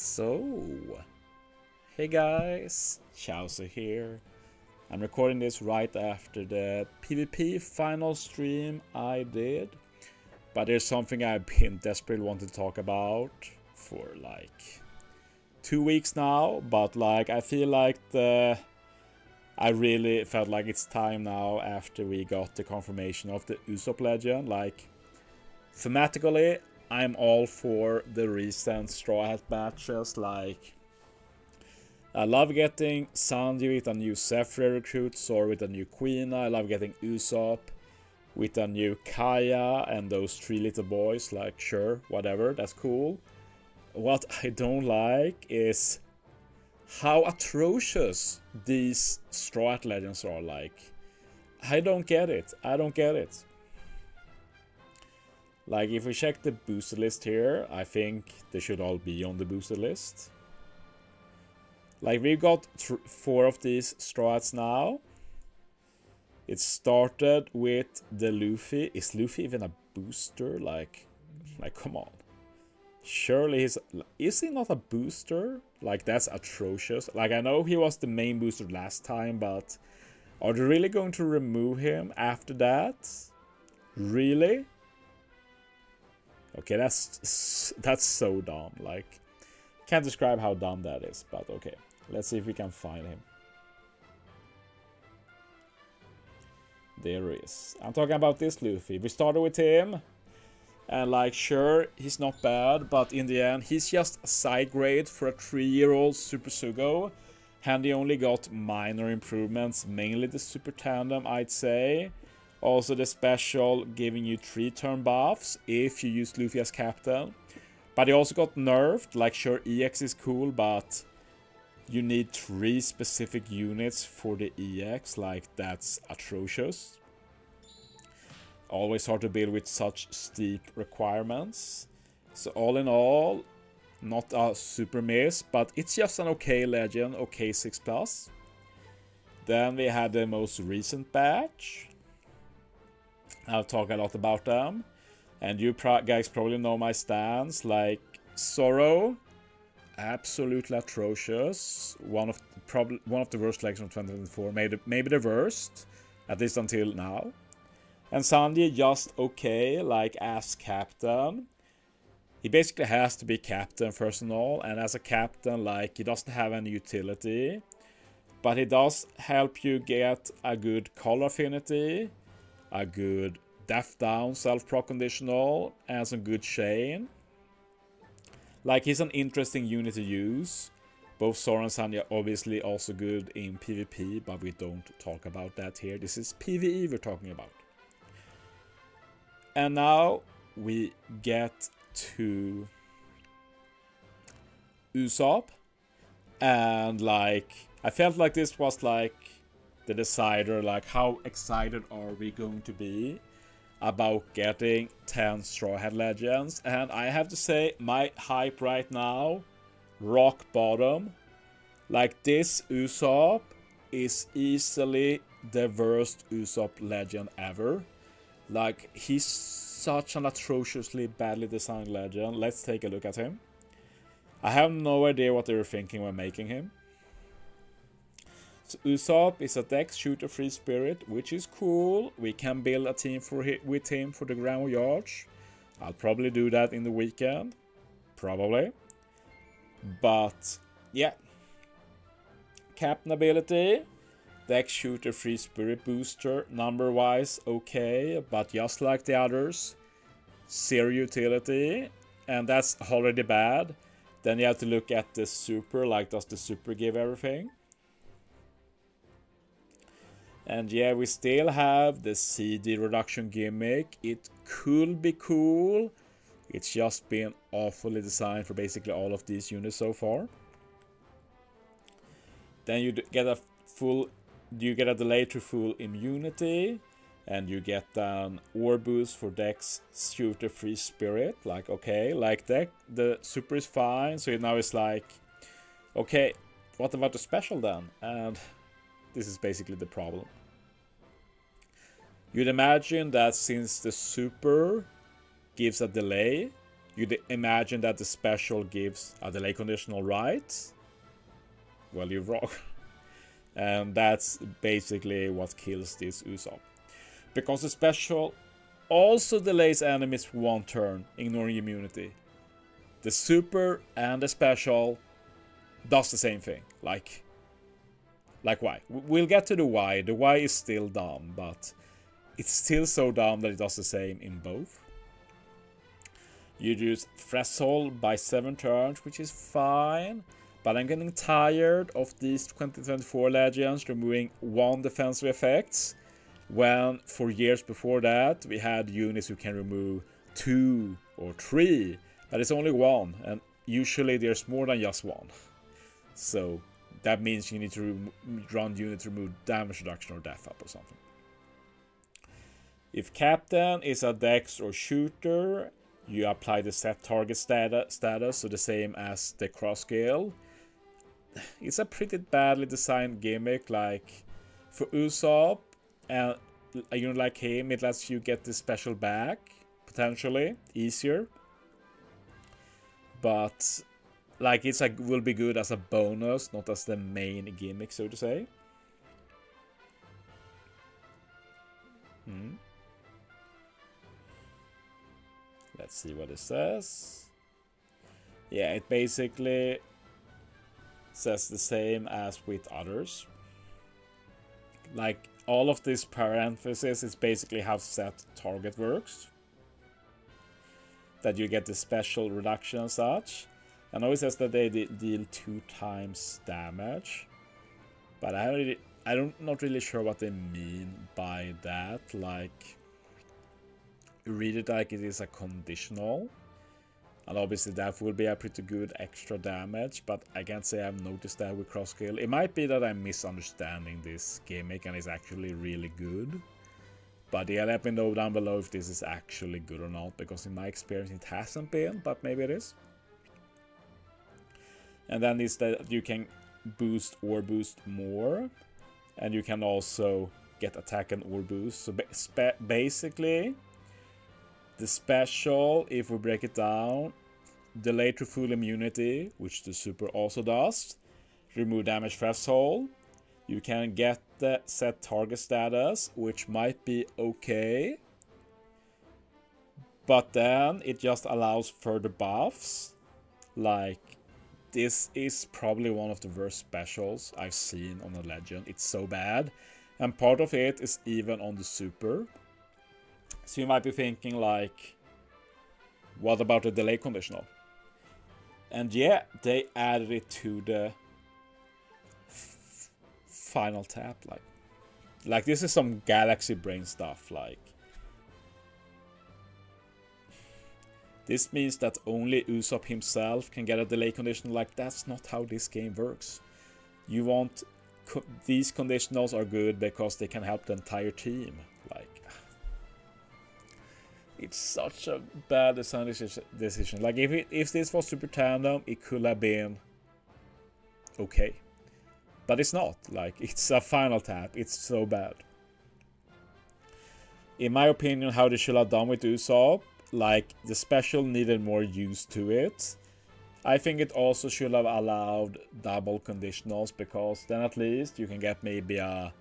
So, hey guys, Chauzu here. I'm recording this right after the PvP final stream I did. But there's something I've been desperately wanting to talk about for like 2 weeks now. But like I feel like I really felt like it's time now after we got the confirmation of the Usopp legend. Like thematically, I'm all for the recent Strawhat matches. Like I love getting Sanji with a new Zephyr recruit, Zoro with a new Queen. I love getting Usopp with a new Kaya and those 3 little boys. Like sure, whatever, that's cool. What I don't like is how atrocious these Strawhat legends are. Like I don't get it. I don't get it. Like if we check the boosted list here, I think they should all be on the boosted list. Like we've got 4 of these Strawhats now. It started with the Luffy. Is Luffy even a booster? Like come on. Surely is he not a booster? Like that's atrocious. Like I know he was the main booster last time, but are they really going to remove him after that? Really? Okay, that's so dumb. Like can't describe how dumb that is, but okay. Let's see if we can find him. There he is. I'm talking about this Luffy. We started with him. And like, sure, he's not bad. But in the end, he's just a side grade for a 3-year-old Super Sugo. And he only got minor improvements. Mainly the Super Tandem, I'd say. Also the special giving you 3 turn buffs if you use Luffy as captain. But he also got nerfed. Like, sure, EX is cool, but you need 3 specific units for the EX, like that's atrocious. Always hard to build with such steep requirements. So all in all, not a super miss, but it's just an okay legend, okay 6+. Then we had the most recent batch. I'll talk a lot about them. And you guys probably know my stance, like Zoro. Absolutely atrocious. One of the worst legends of 2024. Maybe the worst, at least until now. And Sanji just okay, like as captain. He basically has to be captain first and all. And as a captain, like he doesn't have any utility, but he does help you get a good color affinity, a good death down self-proc conditional, and some good chain. Like, he's an interesting unit to use. Both Zoro and Sanji are obviously also good in PvP, but we don't talk about that here. This is PvE we're talking about. And now we get to Usopp. And, like, I felt like this was, like, the decider. Like, how excited are we going to be about getting 10 Strawhat legends? And I have to say, my hype right now, rock bottom. Like this Usopp is easily the worst Usopp legend ever. Like he's such an atrociously badly designed legend. Let's take a look at him. I have no idea what they were thinking when making him. So Usopp is a dex shooter free spirit, which is cool. We can build a team with him for the Grand Voyage. I'll probably do that in the weekend. Probably. But, yeah. Captain ability. Dex shooter free spirit booster. Number-wise, okay. But just like the others, 0 utility. And that's already bad. Then you have to look at the super. Like, does the super give everything? And yeah, we still have the CD reduction gimmick. It could be cool. It's just been awfully designed for basically all of these units so far. Then you get a delay to full immunity. And you get an ore boost for Dex shooter free spirit. Like, okay, like that, the super is fine. So now it's like, okay, what about the special then? And this is basically the problem. You'd imagine that since the super gives a delay, you'd imagine that the special gives a delay conditional, right? Well, you're wrong. And that's basically what kills this Usopp. Because the special also delays enemies for 1 turn, ignoring immunity. The super and the special does the same thing. Like why? We'll get to the why. The why is still dumb, but it's still so dumb that it does the same in both. You use threshold by 7 turns, which is fine. But I'm getting tired of these 2024 legends removing 1 defensive effects, when for years before that we had units who can remove 2 or 3, but it's only 1, and usually there's more than just 1. So that means you need to run units to remove damage reduction or death up or something. If captain is a dex or shooter, you apply the set target status, so the same as the cross scale. It's a pretty badly designed gimmick. Like for Usopp and a unit like him, it lets you get the special back potentially easier, but like it's like will be good as a bonus, not as the main gimmick, so to say. Let's see what it says. Yeah, it basically says the same as with others. Like all of this parenthesis is basically how set target works. That you get the special reduction and such. I know it says that they deal 2 times damage, but I'm not really sure what they mean by that. Like, read it like it is a conditional, and obviously that will be a pretty good extra damage, but I can't say I've noticed that with cross scale. It might be that I'm misunderstanding this gimmick and it's actually really good. But yeah, let me know down below if this is actually good or not, because in my experience it hasn't been, but maybe it is. And then is that you can boost or boost more, and you can also get attack and or boost. So basically, the special, if we break it down, delay to full immunity, which the super also does, remove damage threshold. You can get the set target status, which might be okay, but then it just allows further buffs. Like, this is probably one of the worst specials I've seen on a legend. It's so bad, and part of it is even on the super. So you might be thinking like, what about the delay conditional? And yeah, they added it to the final tap. Like this is some galaxy brain stuff. Like, this means that only Usopp himself can get a delay conditional. Like, that's not how this game works. You want these conditionals are good because they can help the entire team. Like, it's such a bad design decision. Like, if this was Super Tandem, it could have been okay. But it's not. Like, it's a final tap. It's so bad. In my opinion, how they should have done with Usopp, like, the special needed more use to it. I think it also should have allowed double conditionals, because then at least you can get maybe a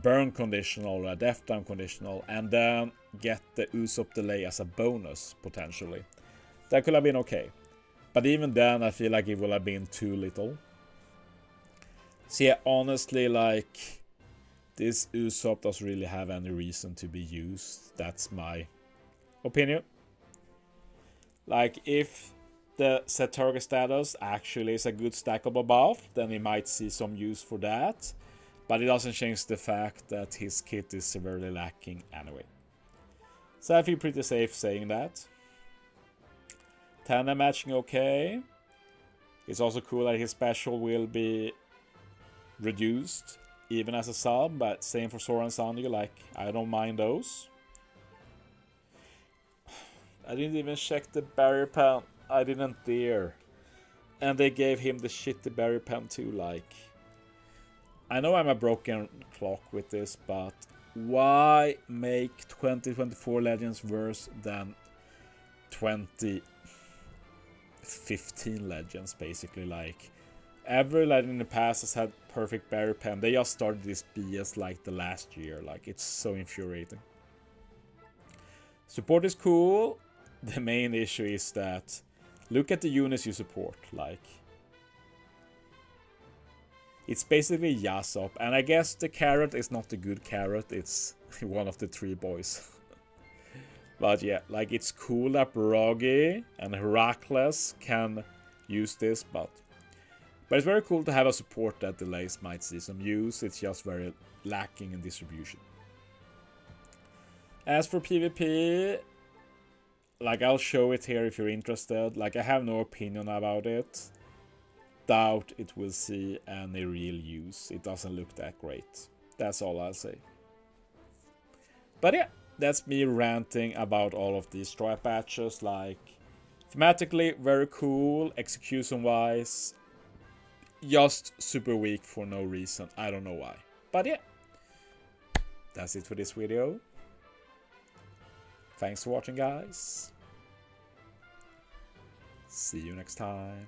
burn conditional or a death time conditional, and then get the Usopp delay as a bonus, potentially. That could have been okay. But even then, I feel like it would have been too little. So yeah, honestly, like, this Usopp doesn't really have any reason to be used. That's my opinion. Like, if the set target status actually is a good stackable buff, then we might see some use for that. But it doesn't change the fact that his kit is severely lacking anyway. So I feel pretty safe saying that. Tandem matching okay. It's also cool that his special will be reduced even as a sub, but same for Sora and Sandy. Like, I don't mind those. I didn't even check the barrier pen. I didn't dare. And they gave him the shitty barrier pen too. Like, I know I'm a broken clock with this, but why make 2024 Legends worse than 20 15 legends basically. Like every legend in the past has had perfect barrier pen. They just started this BS like the last year. Like it's so infuriating. Support is cool. The main issue is that look at the units you support. Like it's basically Yasop, and I guess the carrot is not the good carrot. It's one of the 3 boys. But yeah, like it's cool that Broggy and Heracles can use this, but it's very cool to have a support that delays might see some use. It's just very lacking in distribution. As for PvP, like I'll show it here if you're interested. Like I have no opinion about it. Doubt it will see any real use. It doesn't look that great. That's all I'll say. But yeah, that's me ranting about all of these Strawhat patches. Like thematically very cool, execution wise just super weak for no reason. I don't know why. But yeah, that's it for this video. Thanks for watching, guys. See you next time.